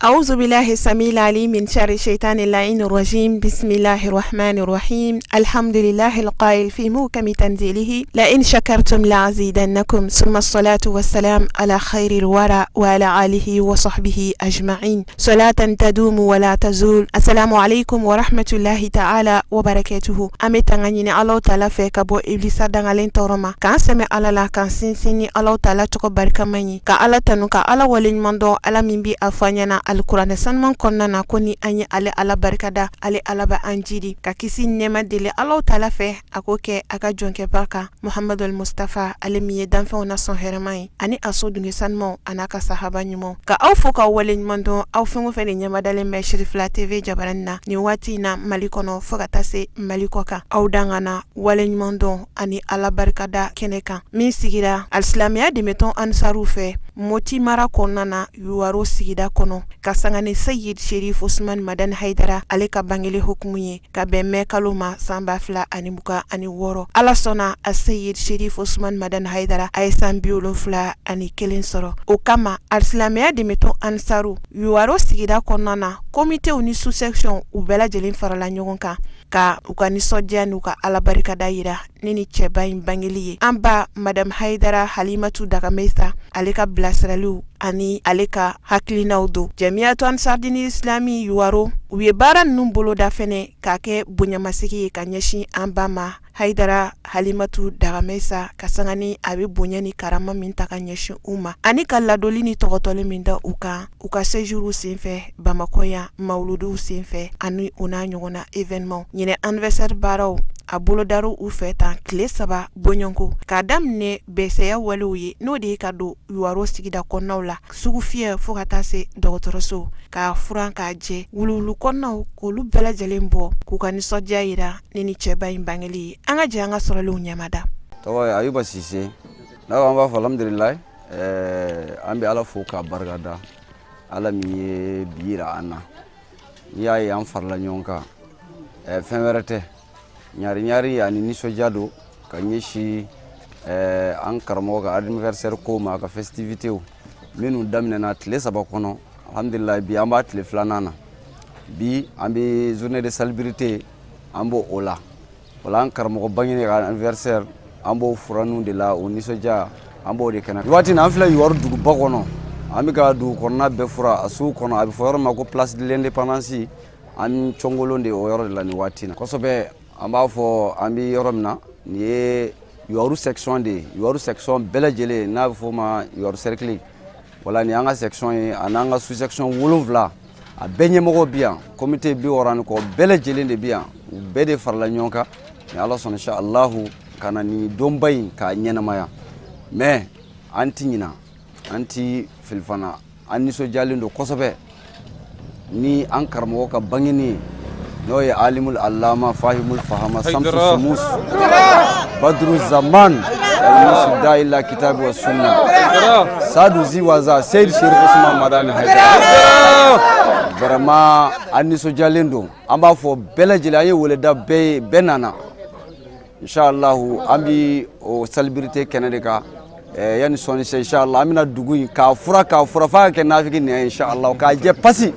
أعوذ بالله السميع العليم من شر الشيطان اللعين الرجيم بسم الله الرحمن الرحيم الحمد لله القائل في محكم تنزيله لئن شكرتم لأزيدنكم ثم الصلاة والسلام على خير الورى وعلى آله وصحبه أجمعين صلاة تدوم ولا تزول. السلام عليكم ورحمة الله تعالى وبركاته. أمي تغنيني الله تعالى فيك أبو إبليس دغالين تورما كان سمي على لا كان سنسيني الله تعالى تقبل كماني كألا تنوكا على ولين مندو على من بي أفانينا القرآن سنمان كوننا كوني أني على بركة على با أنجيري ككيسي نما دلي الله تعالى فيه أكوكي أكا جونكي بركة محمد المصطفى على مي دانفو ناسون هرماي أني أصود سنمو أنا كصحابة نمو كأوفوكا ولين مندو أو فنو فني نما دالي مشرف لا تيفي جبرنا نيواتينا ماليكونو فغتاسي ماليكوكا أو دانا ولين مندو أني على بركة كنكا من سيجرا الإسلامية دمتون أنصارو فيه moti mara konana yuwaro sigida kono kasangani Sayyid Sherif Usman Madan Haidara ale ka bangele hukmuye ka bemme kaluma samba fla animuka ani woro ala sona a Sayyid Sherif Usman Madan Haidara ay sambiolo fla ani kelen soro o kama al-Islamia de meton ansaru yuwaro sigida konana komite uni sous section u bela jelin farala ɲɔgɔn kan ka u ka nisɔndiya n'u ka alabarikada yira ne ni cɛba in bangeli ye an ba Madame Haidara Halimatu Dagamesa ale ka bilasiraliw ani ale ka hakilinaw do Jamiyatu Ansar Dini Islami yuwaro u ye baara ninnu boloda fɛnɛ k'a kɛ bonyamasegi ye ka ɲɛsin an ba ma Haidara Halimatu Dagamesa ka sangani a bɛ bonya ni karama min ta ka ɲɛsin u ma ani ka ladoli ni tɔgɔtɔli min da u kan u ka séjour senfɛ Bamakɔ yan mawuluduw senfɛ ani u n'a ɲɔgɔnna événement ɲinɛ anniversaire baaraw a bolodaro u fɛ tan tile 3 bɔɲɔnko k'a daminɛ bɛsɛya walew ye n'o de ye ka don yuwaro sigida kɔnɔnaw la sugu fiyɛ fo ka taa se dɔgɔtɔrɔso k'a furan k'a jɛ wuluwulu kɔnɔnaw k'olu bɛɛ lajɛlen bɔ k'u ka nisɔndiya yira ne ni cɛba in bangeli ye an ka jɛ an ka sɔrɔlenw ɲɛmada. tɔgɔ ye Ayuba Sise ne ko an b'a fɔ alhamdulilayi an bɛ Ala fo k'a barikada Ala min ye bi yira an na n'i y'a ye an farala ɲɔgɔn kan fɛn wɛrɛ tɛ ɲari ani nisɔndiya don ka ɲɛsin an karamɔgɔ ka anniversaire ko ma ka festivitéw minnu daminɛna tile 3 kɔnɔ alhamdulilayi bi an b'a tile 2nan na bi an bɛ journée de salubrité an b'o o la wala an karamɔgɔ bangene ka anniversaire an b'o furanu de la o nisɔndiya an b'o de kɛnɛ waati na an filɛ yuwaro duguba kɔnɔ an bɛ ka dugu kɔnɔna bɛɛ fura a sugu kɔnɔ a bɛ fɔ yɔrɔ ma ko place de l'indépendance an cɔngolon de o yɔrɔ de la nin waati na kosɛbɛ an b'a fɔ an bɛ yɔrɔ min na nin ye yuwaru section de ye yuwaru section bɛɛ lajɛlen n'a bɛ fɔ o ma yuwaru cercle wala nin y'an ka section ye a n'an ka sous section 7 a bɛɛ ɲɛmɔgɔw bi yan comité 60 kɔ bɛɛ lajɛlen de bi yan u bɛɛ de farala ɲɔgɔn kan ni Ala sɔnna insha Allahu ka na nin donba in k'a ɲɛnamaya mais an ti ɲina an ti filifana an nisɔndiyalen don kosɛbɛ ni an karamɔgɔ ka bangeni n'o ye alimul allama fahimul fahama samsu sumus badru zaman al-musu da'ila kitabi wa sunna sadu ziwaza Sayyid Sherif Usman Madan Haidara vraiment an nisɔndiyalen don an b'a fɔ bɛɛ lajɛlen an ye weleda bɛɛ nana inshallah an bɛ o salubrité kɛnɛ de kan yani sɔnni se inshallah an bɛna dugu in k'a fura f'a ka kɛ nafiki nin ye inshallah k'a jɛ pasi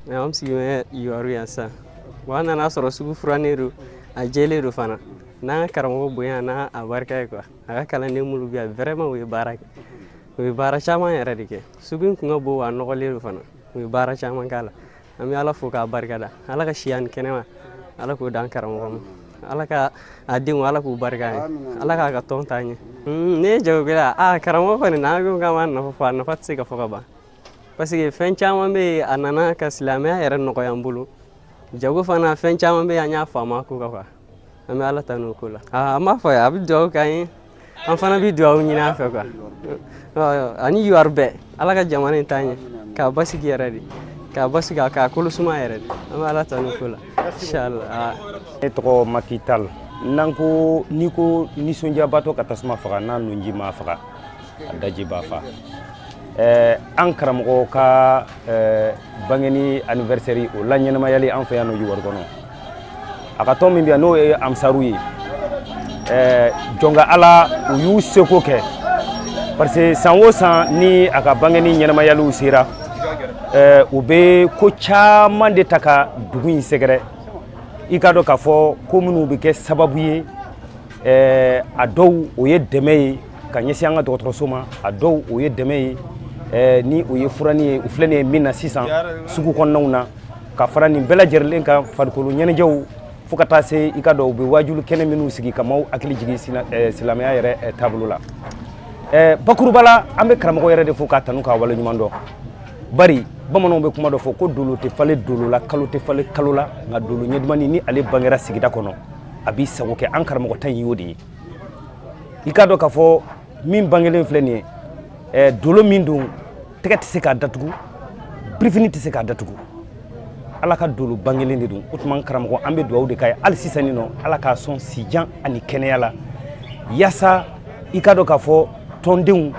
am sigime yuwaru yansa wa nana sɔrɔ sugu furannen don a jɛlen don fana n'an ka karamɔgɔ bonya n'a a barika ye quoi a ka kalanden minnu bɛ yan vraiment u ye baara kɛ u ye baara caman yɛrɛ de kɛ sugu in kun ka bon wa a nɔgɔlen don fana u ye baara caman k'a la an bɛ Ala fo k'a barikada Ala ka siya ni kɛnɛma Ala k'o d'an karamɔgɔ ma Ala ka a denw Ala k'u barika ye Ala k'a ka tɔn taa ɲɛ ne ye jagokɛla karamɔgɔ kɔni n'an ko k'an b'a nafa fɔ a nafa tɛ se ka fɔ ka ban parce que fɛn caman bɛ yen a nana ka silamɛya yɛrɛ nɔgɔya an bolo jago fana fɛn caman bɛ yen an y'a faamu a ko kan quoi an bɛ Ala tanu o ko la an b'a fɔ a bɛ dugawu k'an ye an fana bɛ dugawu ɲini a fɛ quoi ani yuwaru bɛɛ Ala ka jamana in taa ɲɛ k'a basigi yɛrɛ de k'a basigi k'a kolo suma yɛrɛ de an bɛ Ala tanu o ko la inshallah. Ne tɔgɔ Maki Tal n'an ko n'i ko nisɔndiyabatɔ ka tasuma faga n'a nunji ma faga a daji b'a fa an karamɔgɔ ka bangeni anniversaire o la ɲɛnamayali an fɛ yan nɔ yuwaru kɔnɔ a ka tɔn min bɛ yan n'o ye amsaru ye jɔnka Ala u y'u seko kɛ parce que san o san ni a ka bangeni ɲɛnamayaliw sera u bɛ ko caman de ta ka dugu in sɛgɛrɛ i ka dɔn k'a fɔ ko minnu bɛ kɛ sababu ye a dɔw o ye dɛmɛ ye ka ɲɛsin an ka dɔgɔtɔrɔso ma a dɔw o ye dɛmɛ ye ni o ye furani ye u filɛ nin ye min na sisan sugu kɔnɔnaw na ka fara nin bɛɛ lajɛlen kan farikolo ɲɛnajɛw fo ka taa se i ka dɔn u bɛ wajulu kɛnɛ minnu sigi ka maaw hakili jigin silamɛya yɛrɛ taabolo la bakuruba la an bɛ karamɔgɔ yɛrɛ de fo k'a tanu k'a waleɲuman dɔn bari bamananw bɛ kuma dɔ fɔ ko dolo tɛ falen dolo la kalo tɛ falen kalo la nka dolo ɲɛdumani ni ale bangera sigida kɔnɔ a b'i sago kɛ an karamɔgɔ ta in y'o de ye i ka dɔn k'a fɔ min bangelen filɛ nin ye dolo min don tɛgɛ tɛ se k'a datugu birifini tɛ se k'a datugu ala ka dolo bangelen de don o tuma karamɔgɔ an bɛ dugawu de k'a ye hali sisan nin nɔ ala k'a sɔn sijan ani kɛnɛya la yaasa i ka dɔn k'a fɔ tɔndenw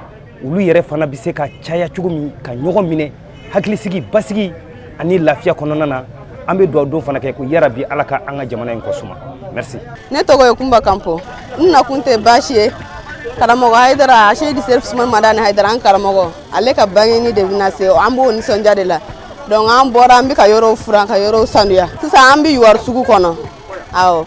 olu yɛrɛ fana bɛ se ka caya cogo min ka ɲɔgɔn minɛ hakilisigi basigi ani lafiya kɔnɔna na an bɛ dugawu don fana kɛ ko yarabi ala ka an ka jamana in kɔsuma merci ne tɔgɔ ye Kumba Kampo n nakun tɛ baasi ye karamɔgɔ Hayidara Seydi Serif Usumani Madani Hayidara an karamɔgɔ ale ka bangeni de bɛna se an b'o nisɔndiya de la donc an bɔra an bɛ ka yɔrɔw furan ka yɔrɔw sanuya sisan an bɛ Yuwaru sugu kɔnɔ awɔ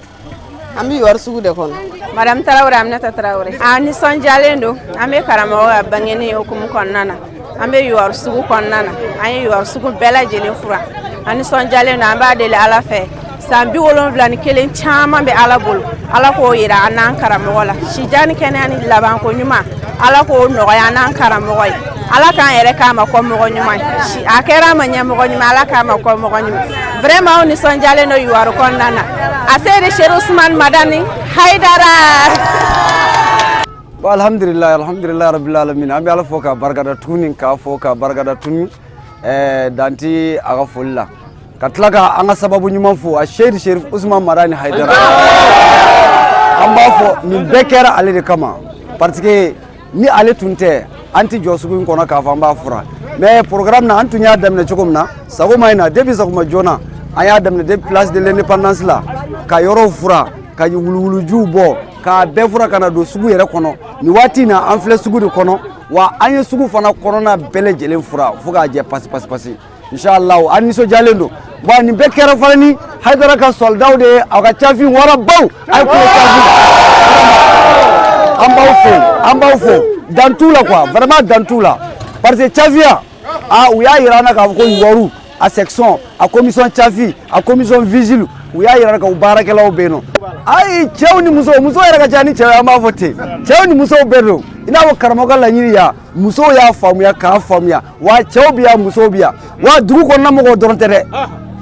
an bɛ Yuwaru sugu de kɔnɔ. Madame Tarawele Aminata Tarawele a nisɔndiyalen don an bɛ karamɔgɔ ka bangeni hukumu kɔnɔna na an bɛ Yuwaru sugu kɔnɔna na an ye Yuwaru sugu bɛɛ lajɛlen furan an nisɔndiyalen don an b'a deli ala fɛ san 71 caman bɛ ala bolo ala k'o yira an n'an karamɔgɔ la sijan ni kɛnɛya ni labanko ɲuman ala k'o nɔgɔya an n'an karamɔgɔ ye ala k'an yɛrɛ k'a ma kɔ mɔgɔ ɲuman a kɛra a ma ɲɛmɔgɔ ɲuman ala k'a ma kɔ mɔgɔ ɲuman vraiment aw nisɔndiyalen don Yuwaru kɔnɔna na a Seydi Serif Usumani Madani Hayidara. alhamdulillah rabbil alamin an bɛ ala fɔ ka barikada tuguni k'a fɔ ka barikada tuguni danti a ka foli la ka tila ka an ka sababu ɲuman fo a Seydi Serif Usumani Madani Hayidara an b'a fɔ nin bɛɛ kɛra ale de kama parce que ni ale tun tɛ an tɛ jɔ sugu in kɔnɔ k'a fɔ an b'a fura mais programme na an tun y'a daminɛ cogo min na sagoma in na depuis sagoma joona an y'a daminɛ depuis place de l'indépendance la ka yɔrɔw fura ka wuluwulujiw bɔ k'a bɛɛ fura ka na don sugu yɛrɛ kɔnɔ nin waati in na an filɛ sugu de kɔnɔ wa an ye sugu fana kɔnɔna bɛɛ lajɛlen fura fo k'a jɛ pasi inshallah an nisɔndiyalen don wa nin bɛɛ kɛra fana ni Hayidara ka soldaw de ye aw ka cafin warabaw a ye kulo cafin an b'aw fo dan t'u la quoi vraiment dan t'u la parce que cafiya u y'a yira an na k'a fɔ ko Yuwaru a section a commission cafi a commission vigile u y'a yira ka u baarakɛlaw bɛ yen nɔ ayi cɛw ni musow yɛrɛ ka ca ni cɛw ye an b'a fɔ ten cɛw ni musow bɛɛ don i n'a fɔ karamɔgɔ ka laɲini ya musow y'a faamuya k'a faamuya wa cɛw bɛ yan musow bɛ yan wa dugu kɔnɔna mɔgɔw dɔrɔn tɛ dɛ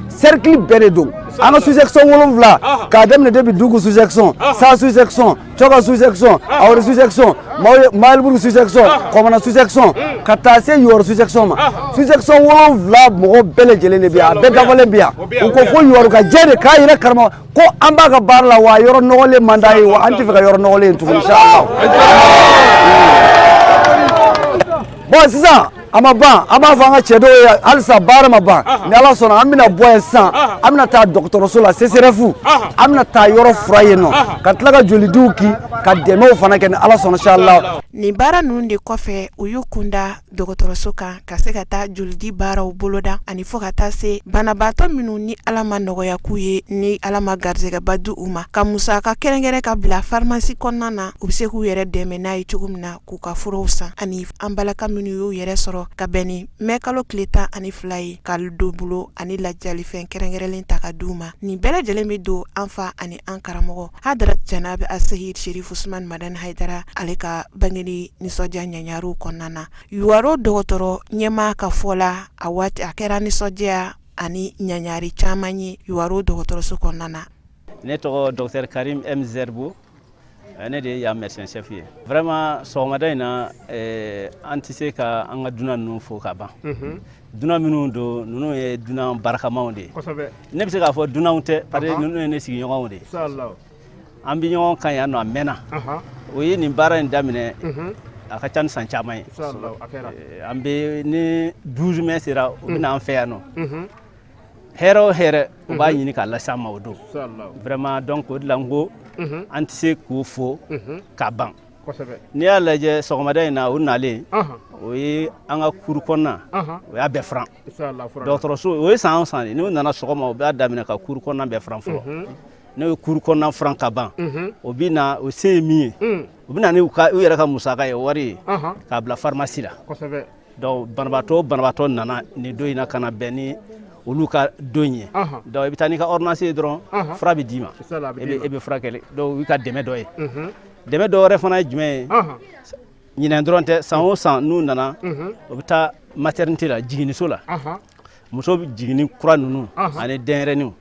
cercle bɛɛ de don an ka sous-section 7 k'a daminɛ depuis Dugu sous-section Sa sous-section Coga sous-section Awre sous-section Mayelburu sous-section Komana sous-section ka taa se Yuwaru sous-section ma sous-section 7 mɔgɔ bɛɛ lajɛlen de bɛ yan a bɛɛ dafalen bɛ yan u ko fo Yuwaru ka jɛ de k'a yɛrɛ karamɔgɔ ko an b'a ka baara la wa yɔrɔ nɔgɔlen man d'a ye wa an tɛ fɛ ka yɔrɔ nɔgɔlen tuguni inshallah bon sisan a ma ban an b'a fɔ an ka cɛ dɔw ye halisa baara ma ban ni ala sɔnna an bɛna bɔ yen sisan an bɛna taa dɔgɔtɔrɔso la CSRF an bɛna taa yɔrɔ fura yen nɔ ka tila ka jolidiw ki ka dɛmɛw fana kɛ ni ala sɔnna inshallah. Nin baara ninnu de kɔfɛ u y'u kunda dɔgɔtɔrɔso kan ka se ka taa jolidi baaraw boloda ani fo ka taa se banabaatɔ minnu ni ala ma nɔgɔya k'u ye ni ala ma garijɛgɛba di u ma ka musaka kɛrɛnkɛrɛn ka bila pharmacie kɔnɔna na u bɛ se k'u yɛrɛ dɛmɛ n'a ye cogo min na k'u ka furaw san ani an balaka minnu y'u yɛrɛ sɔrɔ ka bɛn ni mɛ kalo tile 12 ye ka don bolo ani lajalifɛn kɛrɛnkɛrɛnlen ta ka di u ma nin bɛɛ lajɛlen bɛ don an fa ani an karamɔgɔ Hadarat Janabi Seydi Serif Usumani Madani Hayidara ale ka bangeni nisɔndiya ɲaɲariw kɔnɔna na Yuwaru dɔgɔtɔrɔ ɲɛmaa ka fɔ la a waati a kɛra nisɔndiya ani ɲaɲari caman ye Yuwaru dɔgɔtɔrɔso kɔnɔna na. Ne tɔgɔ Dr Karim M Zerbo ne de ye médecin chef ye vraiment sɔgɔmada in na an tɛ se ka an ka dunan ninnu fo ka ban dunan minnu don ninnu ye dunan barakamaw de ye ne bɛ se k'a fɔ dunanw tɛ parce que ninnu ye ne sigiɲɔgɔnw de ye an bɛ ɲɔgɔn kan yan nɔ a mɛnna o ye nin baara in daminɛ a ka ca ni san caman ye an bɛ ni 12 mai sera u bɛna an fɛ yan nɔ hɛrɛ o hɛrɛ u b'a ɲini k'a lase an ma o don vraiment donc o de la n ko an tɛ se k'o fo ka ban n'i y'a lajɛ sɔgɔmada in na u nalen o ye an ka kuru kɔnɔna o y'a bɛɛ furan dɔgɔtɔrɔso o ye san o san de n'u nana sɔgɔma o b'a daminɛ ka kuru kɔnɔna bɛɛ furan fɔlɔ n'o ye kuru kɔnɔna furan ka ban o bɛ na o se ye min ye u bɛ na ni u yɛrɛ ka musaka ye wari ye k'a bila pharmacie la donc banabaatɔ nana nin don in na ka na bɛn ni olu ka don ye donc i bɛ taa n'i ka ordonnance ye dɔrɔn fura bɛ d'i ma e bɛ furakɛli donc o y'i ka dɛmɛ dɔ ye dɛmɛ dɔ wɛrɛ fana ye jumɛn ye ɲinɛ dɔrɔn tɛ san o san n'u nana o bɛ taa maternité la jiginiso la muso jiginni kura ninnu ani denɲɛrɛninw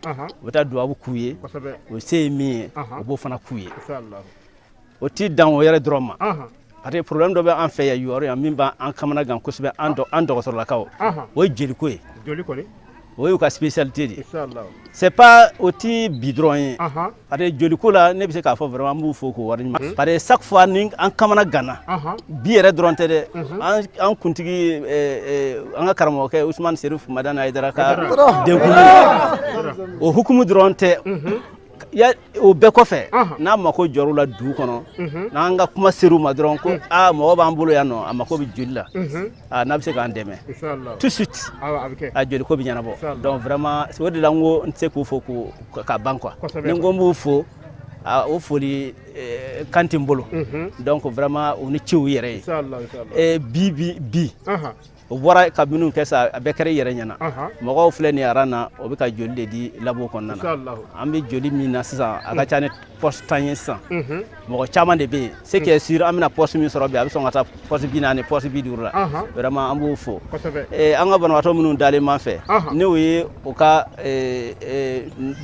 u bɛ taa dubabu k'u ye o se ye min ye o b'o fana k'u ye o t'i dan o yɛrɛ dɔrɔn ma parce que problème dɔ bɛ an fɛ yan Yuwaru yan min b'an kamana gan kosɛbɛ an dɔgɔtɔrɔlakaw o ye jeliko ye o y'u ka spécialité de c'est pas o ti bi dɔrɔn ye parce que joliko la ne bɛ se k'a fɔ vraiment n b'u fo k'o wari ɲuman parce que chaque fois ni an kamana ganna bi yɛrɛ dɔrɔn tɛ dɛ an kuntigi an ka karamɔgɔkɛ Usumani Serifu Madani Hayidara ka denkuli o hukumu dɔrɔn tɛ o bɛɛ kɔfɛ n'a mako jɔr'u la dugu kɔnɔ n'an ka kuma ser'u ma dɔrɔn ko mɔgɔ b'an bolo yan nɔ a mako bɛ joli la n'a bɛ se k'an dɛmɛ tout de suite a joliko bɛ ɲɛnabɔ donc vraiment o de la n ko n tɛ se k'u fo ka ban quoi ni n ko n b'u fo o foli kan tɛ n bolo donc vraiment o ni ce u yɛrɛ ye bi o bɔra ka minnu kɛ sa a bɛɛ kɛra i yɛrɛ ɲɛna mɔgɔw filɛ nin aran na o bɛ ka joli de di labo kɔnɔna na an bɛ joli min na sisan a ka ca ni poste 10 ye sisan mɔgɔ caman de bɛ yen ce qui est sûr an bɛna poste min sɔrɔ bi a bɛ sɔn ka taa poste 40 poste 50 la vraiment an b'o fo an ka banabaatɔ minnu dalen m'an fɛ n'o ye u ka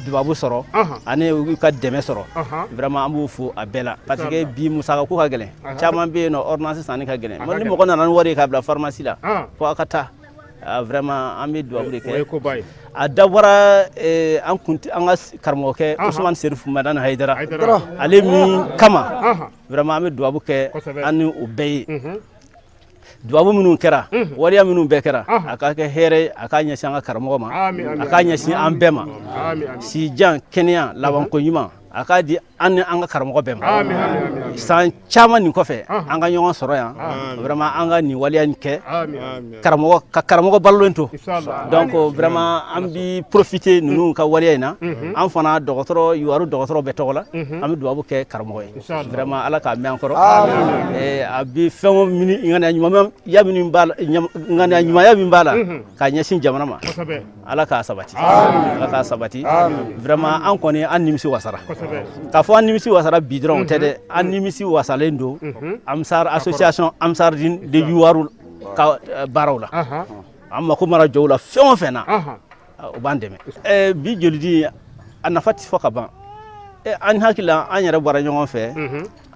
dubabu sɔrɔ ani u ka dɛmɛ sɔrɔ vraiment an b'o fo a bɛɛ la parce que bi musakako ka gɛlɛn caman bɛ yen nɔ ordonnance sanni ka gɛlɛn ni mɔgɔ nana ni wari ye k'a bila pharmacie la fo a ka taa vraiment an bɛ dubabu de kɛ a dabɔra an ka karamɔgɔkɛ Usumani Serifu Madani Hayidara ale min kama vraiment an bɛ dubabu kɛ an ni o bɛɛ ye dubabu minnu kɛra waleya minnu bɛɛ kɛra a ka kɛ hɛrɛ a ka ɲɛsin an ka karamɔgɔ ma a ka ɲɛsin an bɛɛ ma sijan kɛnɛya labanko ɲuman a k'a di an ni an ka karamɔgɔ bɛɛ ma san caman nin kɔfɛ an ka ɲɔgɔn sɔrɔ yan vraiment an ka nin waleya nin kɛ ka karamɔgɔ balolen to donc vraiment an bi profiter ninnu ka waleya in na an fana dɔgɔtɔrɔ Yuwaru dɔgɔtɔrɔ bɛɛ tɔgɔ la an bɛ dubabu kɛ karamɔgɔ ye vraiment ala k'a mɛn an kɔrɔ a bi fɛn o ŋaniya ɲumanya min b'a la k'a ɲɛsin jamana ma ala k'a sabati vraiment an kɔni an nimisi wasara k'a fɔ an nimisi wasara bi dɔrɔn tɛ dɛ an nimisi wasalen don Amsar association Amsardine de Yuwaru ka baaraw la an mako mana jɔ u la fɛn o fɛn na o b'an dɛmɛ bi jolidi a nafa tɛ fɔ ka ban an hakili la an yɛrɛ bɔra ɲɔgɔn fɛ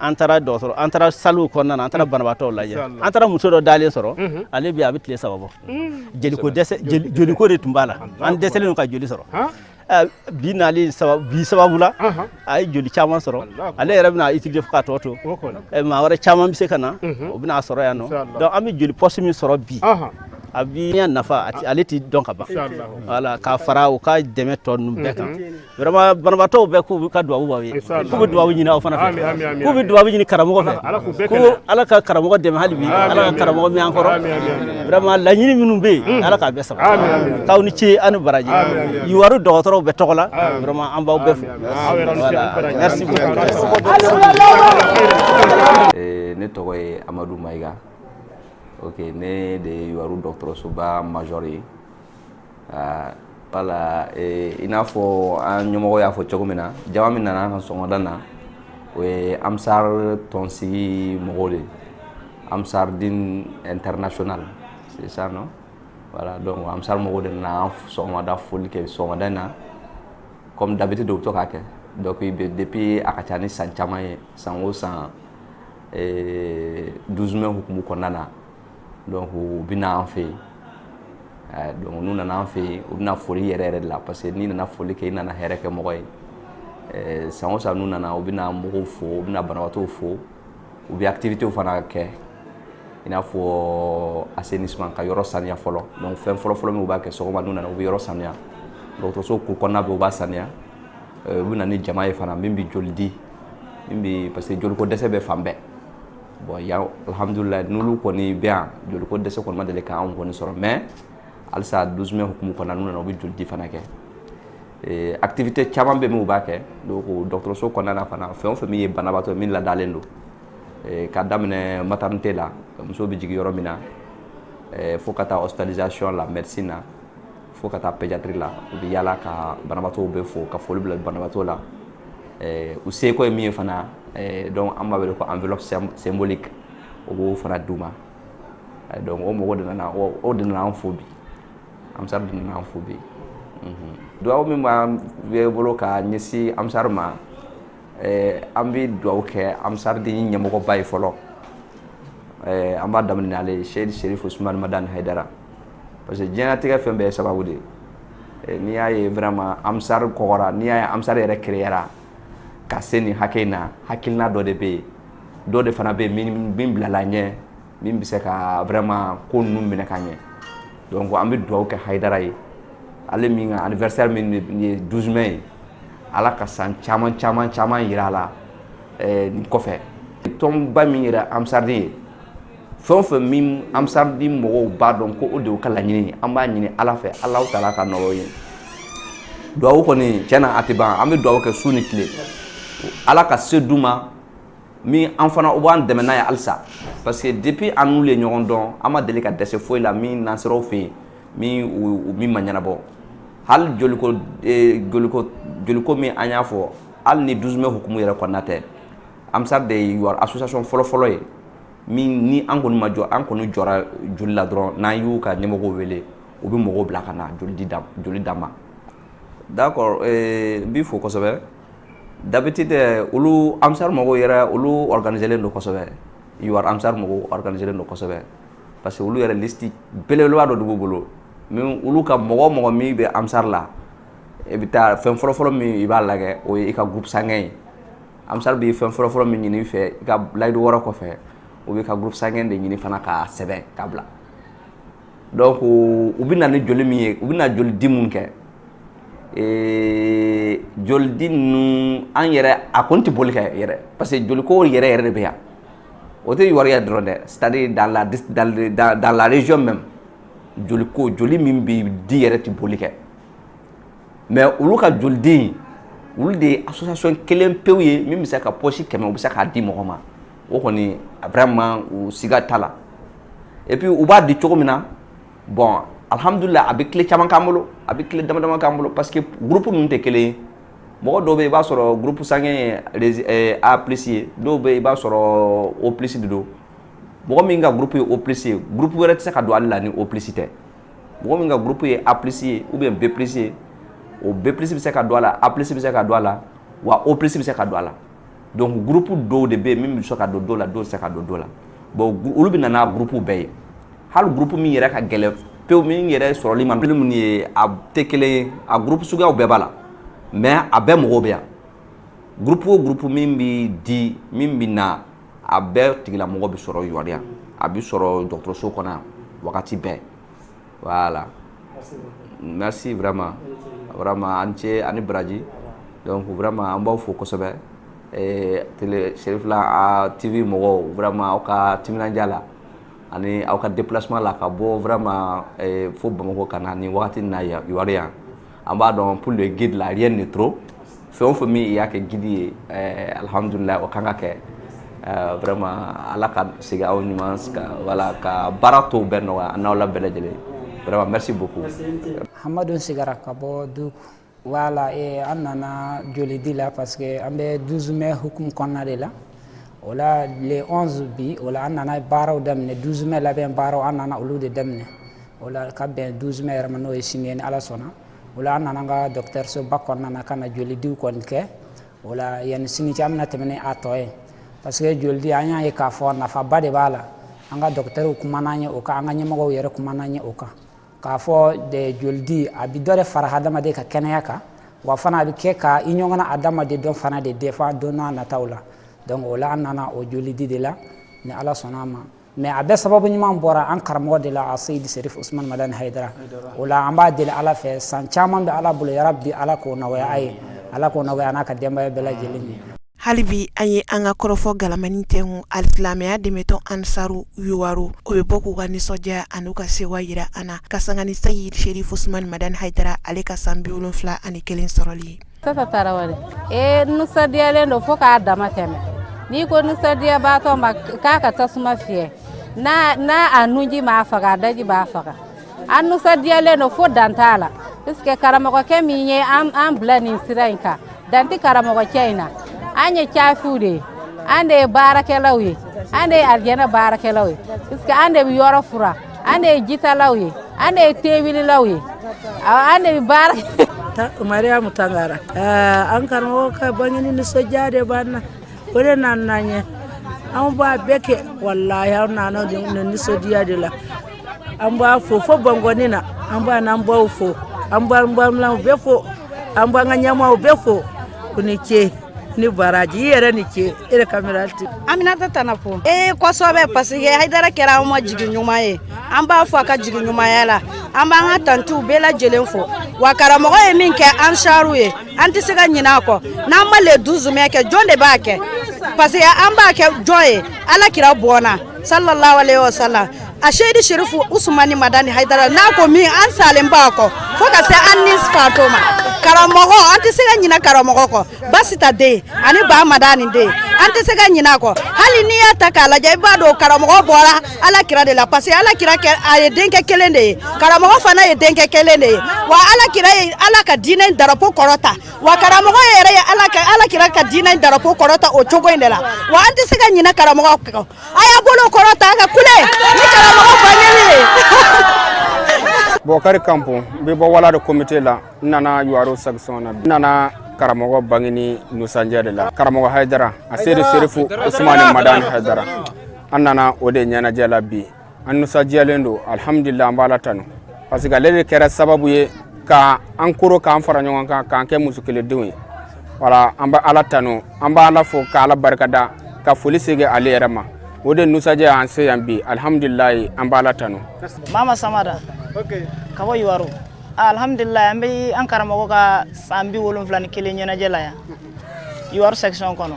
an taara saliw kɔnɔna na an taara banabaatɔw lajɛ an taara muso dɔ dalen sɔrɔ ale bi a bɛ tile 3 bɔ joliko de tun b'a la an dɛsɛlen don ka joli sɔrɔ bi sababu la a ye joli caman sɔrɔ ale yɛrɛ bɛna utiliser fo ka tɔ to maa wɛrɛ caman bɛ se ka na o bɛna sɔrɔ yan nɔ donc an bɛ joli poste min sɔrɔ bi a bi nafa ale tɛ dɔn ka ban voilà k'a fara u ka dɛmɛ tɔ ninnu bɛɛ kan vraiment banabaatɔw bɛɛ k'u ka dubabu b'aw ye k'u bɛ dubabu ɲini aw fana fɛ k'u bɛ dubabu ɲini karamɔgɔ fɛ ko ala ka karamɔgɔ dɛmɛ hali bi ala ka karamɔgɔ mɛn an kɔrɔ vraiment laɲini minnu bɛ yen ala k'a bɛɛ sabati k'aw ni ce an ni baraji Yuwaru dɔgɔtɔrɔw bɛɛ tɔgɔ la vraiment an b'aw bɛɛ fo voilà merci beaucoup. Ne tɔgɔ ye Amadu Mayiga. Ok, ne de Yuwaru dɔgɔtɔrɔsoba major ye voilà i n'a fɔ an ɲɛmɔgɔ y'a fɔ cogo min na jama min nana an ka sɔgɔmada na o ye Amsar tɔnsigi mɔgɔw de ye Amsardine international c'est ça non voilà donc Amsar mɔgɔw de nana an sɔgɔmada foli kɛ sɔgɔmada in na comme d'habitude u bɛ to k'a kɛ donc depuis a ka ca ni san caman ye san o san 12 mai hukumu kɔnɔna na donc u bɛna an fɛ yen donc n'u nana an fɛ yen u bɛna foli yɛrɛ yɛrɛ de la parce que n'i nana foli kɛ i nana hɛrɛ kɛ mɔgɔ ye san o san n'u nana u bɛna mɔgɔw fo u bɛna banabaatɔw fo u bɛ activités fana kɛ i n'a fɔ assainissement ka yɔrɔ saniya fɔlɔ donc fɛn fɔlɔ min u b'a kɛ sɔgɔma n'u nana u bɛ yɔrɔ saniya dɔgɔtɔrɔso kuru kɔnɔna bɛ u b'a saniya u bɛ na ni jama ye fana min bɛ joli di min bɛ parce que joliko dɛsɛ bɛ fan bɛɛ bon ya alhamdulillah nulu koni bien joli ko dese ko madele ka on koni soro mais alsa 12 mai hukumu kona nuna no bi joli fana ke activité caman be mu ba ke donc docteur so kona na fana fe on fe mi banabato min la dalendo ka damne maternité la muso bi jigi yoro mina fo kata hospitalisation la médecine fo kata pédiatrie la bi yala ka banabato be fo ka foli bla banabato la u se ko mi fana donc amba be ko enveloppe symbolique o go fana duma donc o mo wodana na o dina na fobi am sar dina na fobi do mi ma be bolo ka nyesi am sar ma ambi do ke am sar di nyamo ko bay folo amba damni ale Cheikh Cherif Ousmane Madane Haidara parce que jena tiga fembe sababu de ni ay vraiment am sar ko wora ni ay am sar yere créera ka seni hakena hakilna do de be do de fana be min bila la nye min bi se ka vraiment ko num mina kanye donc ambi do ke Haidara yi ale min anniversaire min ni 12 mai ala ka san chaman yirala ni kofe tom ba min yira am sardi fof mim am sardi mo ba don ko o de kala nyini am ba nyini ala fe Allah taala ka no yi do ko ni cena atiba am do ke suni kle ala ka seduma mi enfana o ban demena ya alsa parce que depuis anu le nyon don ama deli ka dese foi la mi nasro fe mi manyana bo hal joliko mi anya fo al ni 12 mai hukumu yere konate am sar de your association folo ye mi ni angoni majo angoni jora julila dron na yu ka nyemogo wele o bi mogo bla kana joli dama d'accord bi fo ko sobe d'habitude ulu am sar mogo yere ulu organiser len do ko sobe your am sar mogo organiser len do ko sobe parce que ulu yere listi belelo do dugo bolo min ulu ka mogo mi be am sar la e bita fen folo mi iba lage o e ka groupe sangay am sar bi fen folo mi ni fe ka laydo wora ko fe o be ka groupe sangay de ni fana ka sebe kabla donc ubina ni joli mi ubina joli dimun ke joli dinu an yere a konti boli ke yere parce que joli ko yere de be ya o te yori drone c'est-à-dire dans la région même joli min bi di yere ti boli ke mais ulu ka joldi ulu de association kelen pewye min bi se ka poche keme o bi se ka di mo ma o koni vraiment u siga tala et puis u ba di chogomina bon alhamdulillah abi clé chaman kamolo abi clé dama kamolo parce que groupe nun te kele mo do be ba soro groupe sangé a apprécier do be ba soro o plus do mo mi nga groupe o plus groupe wera te ka do alla ni o plus te mo mi nga groupe apprécier ou bien b plus o B plus bi se ka do ala A plus bi se ka do ala wa O plus bi se ka do ala donc groupe do de be min bi so ka do la do se ka do la bon ulu bi nana groupe be hal groupe mi yere ka gele pe mi yere so li man ni a tekele a groupe suga o be bala mais a be mo be groupe min bi di min bi na a be tigila mo bi soro yoria a bi soro docteur so kona wakati be voilà merci vraiment anche ani braji donc vraiment on ba fo ko sobe télé Cherif la a TV mo vraiment o ka timina jala ani o ka déplacement la ka bo vraiment fo bamako kana ni wakati na ya yoria amba donc pour le guide la rien ne trop fait on mi ya ke guide alhamdulillah o kanga ke vraiment ala ka siga o nuance ka wala ka barato benno na la belejele vraiment merci beaucoup Hamadou Sigara Kabo du wala e annana joli dila parce que ambe 12 mai hukum konna de la wala le 11 bi wala annana baraw damne 12 mai la ben baraw annana ulude damne wala ka ben 12 mai ramano e sineni ala sona wala annana nga docteur so bakon nana kana joli diw kon ke wala yen sini ci amna temene atoy parce que joli di anya e ka fo na fa bade bala anga docteur ko mananye o ka anga nyamago yere ko mananye o ka ka fo de joldi abi dore farahada ma de ka kenaya ka wa fana bi ke ka inyongana adama de don fana de defa dona na tawla donc wala anana o joldi de la ni ala sonama mais abe sababu nyima bora an karmo de la Seydi Cherif Ousmane Madane Haidara wala amba de ala fe san chaman be ala bulu ya rabbi ala ko na waya ay ala ko na waya na ka demba bela jelini halibi an ye an ka kɔrɔfɔ galamani tɛngu alisilamɛya dɛmɛtɔn ansaru yuwaru o bɛ bɔ k'u ka nisɔndiya an'u ka sewa yira an na ka sanga ni Sayid Sherif Usman Madani Haidara ale ka san 71 sɔrɔli ye. Tata Tarawele nisɔndiyalen don fo k'a dama tɛmɛ n'i ko nisɔndiyabaatɔ ma k'a ka tasuma fiyɛ n'a a nunji m'a faga a daji b'a faga an nisɔndiyalen don fo dan t'a la puisque karamɔgɔkɛ min ye an bila nin sira in kan dan tɛ karamɔgɔkɛ in na an ye cafiw de ye an de ye baarakɛlaw ye an de ye arijɛnɛ baarakɛlaw ye puisque an de bɛ yɔrɔ fura an de ye jitalaw ye an de ye tebililaw ye an de bɛ baara Mariamu Tangara an karamɔgɔ ka bangeni nisɔndiya de b'an na o de nana n'an ye an b'a bɛɛ kɛ walahi an nana nin nisɔndiya de la an b'a fo bangɔni na an b'a n'an baw fo an b'an balimaw bɛɛ fo an b'an ka ɲɛmaaw bɛɛ fo u ni ce ni baraji i yɛrɛ ni ce e de kameralti Aminata Tanapo kosɛbɛ parce que Haidara kɛra an ma jigin ɲuman ye an b'a fɔ a ka jigin ɲumanya la an b'an ka tantiw bɛɛ lajɛlen fo wa karamɔgɔ ye min kɛ ansaru ye an tɛ se ka ɲinɛ a kɔ n'an ma le 12 mai kɛ jɔn de b'a kɛ parce que an b'a kɛ jɔn ye Alakira bɔnna sallallahu alaihi wasallam a Sayid Sherif Usman Madani Haidara n'a ko min an salen b'a kɔ fo ka se an ni fato ma karamɔgɔ an tɛ se ka ɲinɛ karamɔgɔ kɔ Basita den ani Ba Madani den an tɛ se ka ɲinɛ a kɔ hali n'i y'a ta k'a lajɛ i b'a dɔn karamɔgɔ bɔra Alakira de la parce que Alakira a ye denkɛ kelen de ye karamɔgɔ fana ye denkɛ kelen de ye wa Alakira ye Ala ka diinɛ darapo kɔrɔta wa karamɔgɔ yɛrɛ ye Alakira ka diinɛ darapo kɔrɔta o cogo in de la wa an tɛ se ka ɲinɛ karamɔgɔ kɔ a y'a bolo kɔrɔta a ka kule ni karamɔgɔ bangeli ye. Bokari Kampo bɛ bɔ wala de comité la nana Yuwaru section na nana karamɔgɔ bangeni nisɔndiya de la karamɔgɔ Haidara a Sayid Sherif Usman Madani Haidara an nana o de ɲɛnajɛ la bi an nisɔndiyalen don alhamdulillah an b'a la tanu parce que ale de kɛra sababu ye ka an koro k'an fara ɲɔgɔn kan k'an kɛ muso kelendenw ye wala an bɛ Ala tanu an b'a Ala fo ka Ala barikada ka foli segin ale yɛrɛ ma o de nisɔndiya an se yan bi alhamdulillah an b'a la tanu. Mama Samada ka bɔ Yuwaru alhamdulillah an bɛ an karamɔgɔ ka san 71 ɲɛnajɛ la yan Yuwaru section kɔnɔ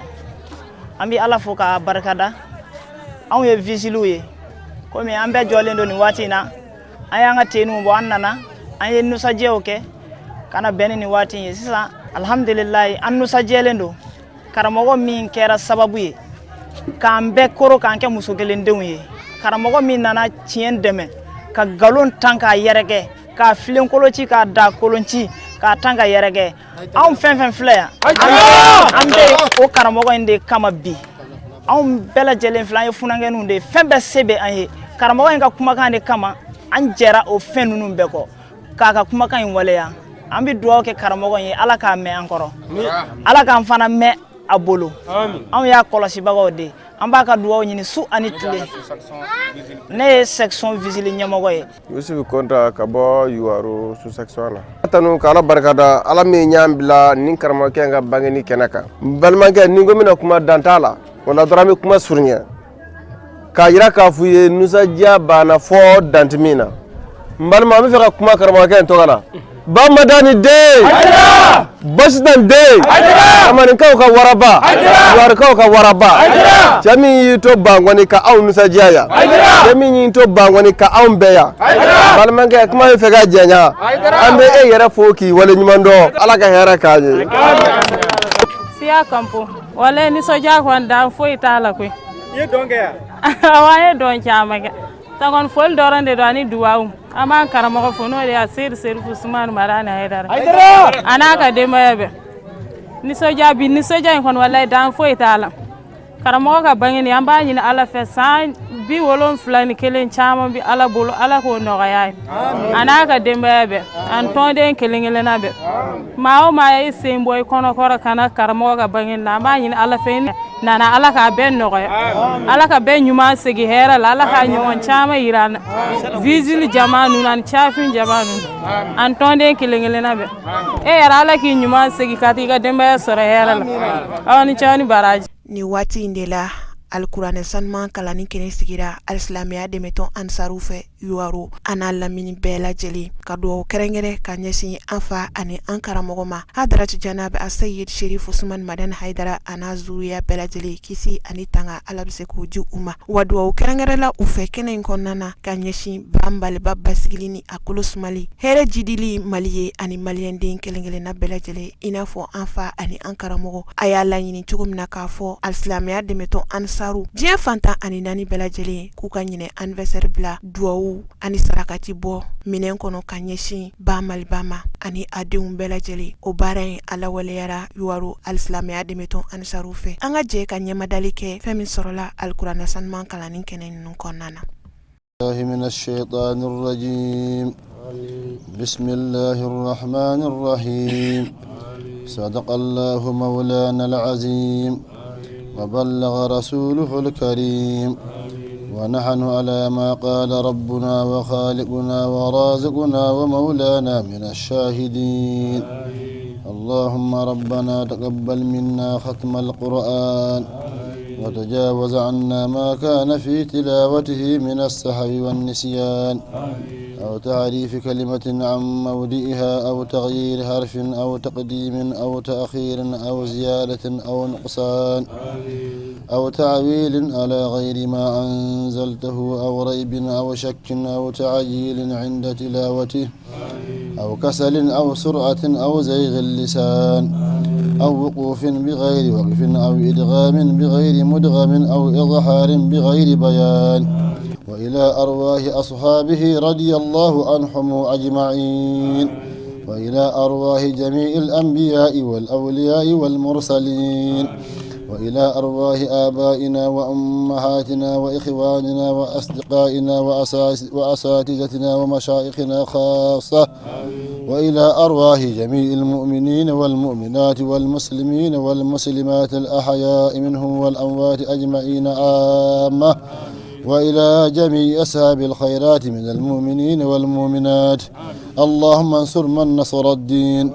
an bɛ Ala fo ka barikada anw ye vigile ye komi an bɛɛ jɔlen don nin waati in na an y'an ka teniw bɔ an nana an ye nisɔndiyaw kɛ ka na bɛn ni nin waati in ye sisan alhamdulillah an nisɔndiyalen don karamɔgɔ min kɛra sababu ye k'an bɛɛ koro k'an kɛ muso kelendenw ye karamɔgɔ min nana tiɲɛ dɛmɛ ka galon tan k'a yɛrɛkɛ k'a filen koloci k'a da kolonci k'a tan ka yɛrɛkɛ anw fɛn fɛn filɛ yan an bɛ o karamɔgɔ in de kama bi anw bɛɛ lajɛlen filɛ an ye funankɛninw de fɛn bɛɛ se bɛ an ye karamɔgɔ in ka kumakan de kama an jɛra o fɛn ninnu bɛɛ kɔ k'a ka kumakan in waleya an bɛ dugawu kɛ karamɔgɔ in ye Ala k'a mɛn an kɔrɔ Ala k'an fana mɛn a bolo anw y'a kɔlɔsibagaw de an b'a ka dugawu ɲini su ani tile ne ye section vigile ɲɛmɔgɔ ye Yusuf Konta ka bɔ Yuwaru sous-section la tanu ka Ala barikada Ala min y'an bila nin karamɔgɔkɛ ka bangeni kɛnɛ kan n balimakɛ ni ko mina kuma dan t'a la wala dɔrɔn an bɛ kuma surunya k'a yira k'a f'u ye nisɔndiya banna fɔ danti min na n balima an bɛ fɛ ka kuma karamɔgɔkɛ in tɔgɔ la Ba Madani den Basita den Amaninkaw ka waraba Yuwarukaw ka waraba cɛ min y'i to bangɔni ka anw nisɔndiya yan cɛ min y'i to bangɔni ka anw bɛɛ yan balimakɛ kuma bɛ fɛ ka jɛnya an bɛ e yɛrɛ fo k'i wale ɲuman dɔn Ala ka hɛrɛ k'a ye. Siya Kampo wala nisɔndiya kɔni dan foyi t'a la koyi. I ye dɔn kɛ yan? Awɔ an ye dɔn caman kɛ ta kɔni foli dɔrɔn de don ani duwawu an b'an karamɔgɔ fo n'o de ye Sayid Sherif Usman Madani Haidara a n'a ka denbaya bɛɛ nisɔndiya bi nisɔndiya in kɔni walahi dan foyi t'a la karamɔgɔ ka bangeni an b'a ɲini Ala fɛ san 71 caman bi Ala bolo Ala k'o nɔgɔya ye a n'a ka denbaya bɛɛ an tɔnden kelen kelenna bɛɛ maa o maa ye sen bɔ i kɔnɔkɔrɔ ka na karamɔgɔ ka bangeni na an b'a ɲini Ala fɛ nana Ala k'a bɛɛ nɔgɔya Ala ka bɛɛ ɲuman segin hɛrɛ la Ala k'a ɲɔgɔn caman yira an na vigile jama ninnu ani cafin jama ninnu an tɔnden kelen kelenna bɛɛ e yɛrɛ Ala k'i ɲuman segin ka t'i ka denbaya sɔrɔ hɛrɛ la aw ni cɛ ni baraji. Ni waati in de la alikuranɛ sanuman kalani kɛnɛ sigira alisilamɛya dɛmɛtɔn ansaru fɛ yuwaru ana lamini bɛɛ lajɛlen ka duwawu kɛrɛnkɛrɛn ka ɲɛsin an fa ani an karamɔgɔ ma hadaratu janabi asayid sherif usman madan haidara ana zuriya bɛɛ lajɛlen kisi ani tanga ala bɛ se k'o di u ma wa duwawu kɛrɛnkɛrɛn la u fɛ kɛnɛ in kɔnɔna na ka ɲɛsin banbaliba basigili ni a kolo sumali hɛrɛ jidili mali ye ani maliyɛnden kelen-kelenna bɛɛ lajɛlen i n'a fɔ an fa ani an karamɔgɔ a y'a laɲini cogo min na k'a fɔ alisilamɛya dɛmɛtɔn ansaru diɲɛ fantan ani naani bɛɛ lajɛlen k'u ka ɲinɛ anniversaire bila duwawu ani sarakati bɔ minɛn kɔnɔ ka ɲɛsin ba maliba ma ani a denw bɛɛ lajɛlen o baara in ala waleyara yuwaru alisilamɛya dɛmɛtɔn ansaru fɛ an ka jɛ ka ɲɛmadali kɛ fɛn min sɔrɔla alikuranɛ sanuman kalanni kɛnɛ ninnu kɔnɔna na. من الشيطان الرجيم بسم الله الرحمن الرحيم صدق الله مولانا العظيم وبلغ رسوله الكريم ونحن على ما قال ربنا وخالقنا ورازقنا ومولانا من الشاهدين اللهم ربنا تقبل منا ختم القرآن وتجاوز عنا ما كان في تلاوته من السهو والنسيان أو تعريف كلمة عن موضعها أو تغيير حرف أو تقديم أو تأخير أو زيادة أو نقصان أو تعويل على غير ما أنزلته أو ريب أو شك أو تعجيل عند تلاوته أو كسل أو سرعة أو زيغ اللسان أو وقوف بغير وقف أو إدغام بغير مدغم أو إظهار بغير بيان وإلى أرواح أصحابه رضي الله عنهم أجمعين وإلى أرواح جميع الأنبياء والأولياء والمرسلين وإلى أرواح آبائنا وأمهاتنا وإخواننا وأصدقائنا وأساتذتنا ومشايخنا خاصة وإلى أرواح جميع المؤمنين والمؤمنات والمسلمين والمسلمات الأحياء منهم والأموات أجمعين عامة وإلى جميع أصحاب الخيرات من المؤمنين والمؤمنات اللهم انصر من نصر الدين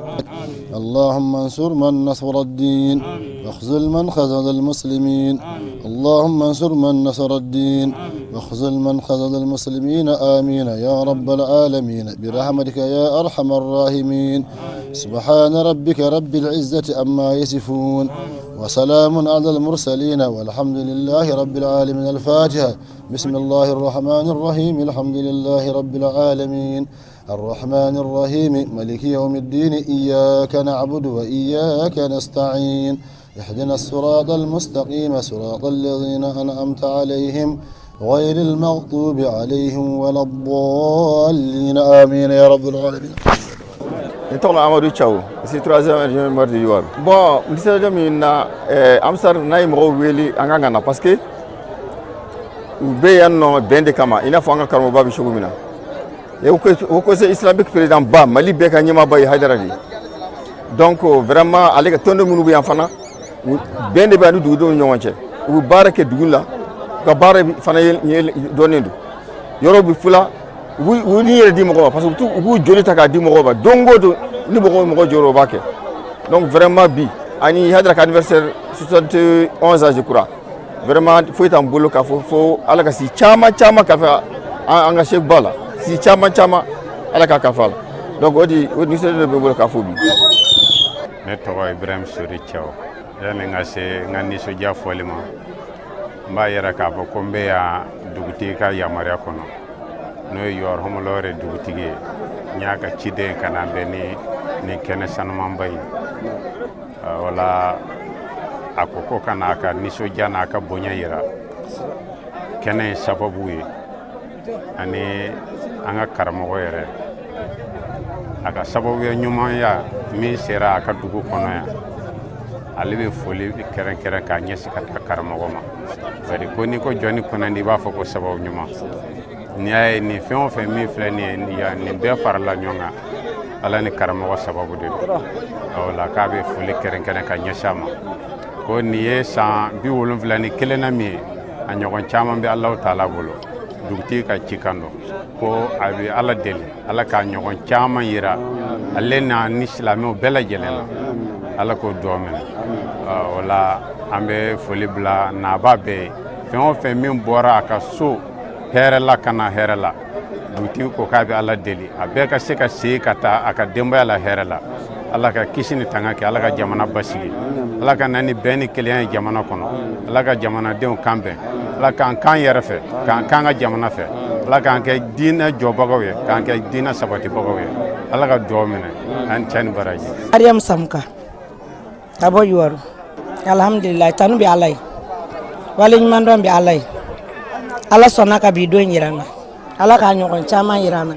اللهم انصر من نصر الدين واخذل من خذل المسلمين اللهم انصر من نصر الدين واخذل من خذل المسلمين آمين يا رب العالمين برحمتك يا أرحم الراحمين سبحان ربك رب العزة عما يصفون وسلام على المرسلين والحمد لله رب العالمين. الفاتحة. بسم الله الرحمن الرحيم الحمد لله رب العالمين الرحمن الرحيم ملك يوم الدين إياك نعبد وإياك نستعين اهدنا الصراط المستقيم صراط الذين أنعمت عليهم غير المغضوب عليهم ولا الضالين آمين يا رب العالمين. Nitokla Amadou Thiaw, c'est troisième adjoint maire de Yuwaru. Bon, monsieur Jamina, Amsar n'a pas weli angana parce que Béyan Bende Kama, il a fait un carmo babi chogumina. Et au côté islamique président Ba, Mali Beka Nyama Baye Hyderali. Donc vraiment, avec un ton de Mounoubi Enfana, Bende Banu Doudou Nyonche, ou Barake Doula, Kabare Fanaïl Donendo. Yorobi Fula. Vous n'y dit parce que vous joli taka di mogoba dongo do ni mogo mogo joro bake donc vraiment bi ani hadra anniversaire 71 ans je crois vraiment faut être en bolo ka faut ala ka si chama ka fa anga Cheikh Bala si chama ala ka fala donc odi se de bolo ka fo bi ne to Ibrahim Sori Thiaw yani ngase ngani so ja folima mba yara ka fa kombe ya duguti ka ya maria kono no yor homolore dugutigi nyaaka cide kana beni ni kene sanman bay wala akoko kana ka niso jana ka bonya yira kene sababu yi ani anga karamo yere aka sababu ya nyuma ya mi sera aka dugu kono ya alibe foli keren ka nyesi ka karamo ma bari ko ni ko joni kono ndi ba fa ko sababu nyuma ni ay ni fion fe mi fle ni ya ni be far la nyonga ala ni karamo sababu de wala ka be fuli keren ka nyashama ko ni ye sa bi wolum fle ni kelena mi anyogon chama be Allah taala bolo dugti ka cikando ko abi ala del ala ka nyogon chama yira alena ni islamo bela jelena ala ko domen wala ambe fuli bla na babe fion fe mi bora ka so herela kana herela dugutigi ko k'a bɛ Ala deli a bɛɛ ka se ka segin ka taa a ka denbaya la hɛrɛ la Ala ka kisi ni tanga kɛ Ala ka jamana basigi Ala ka na ni bɛn ni kelenya ye jamana kɔnɔ Ala ka jamanadenw kan bɛn Ala k'an kan yɛrɛ fɛ k'an kan ka jamana fɛ Ala k'an kɛ diinɛ jɔbagaw ye k'an kɛ diinɛ sabatibagaw ye Ala ka duwawu minɛ an cɛ ni baraji Mariam Samka ka bɔ Yuwaru alhamdulillah tanu bɛ Ala ye wale ɲuman dɔn bɛ Ala ye Ala sɔnna ka bi don yira n na Ala k'a ɲɔgɔn caman yira n na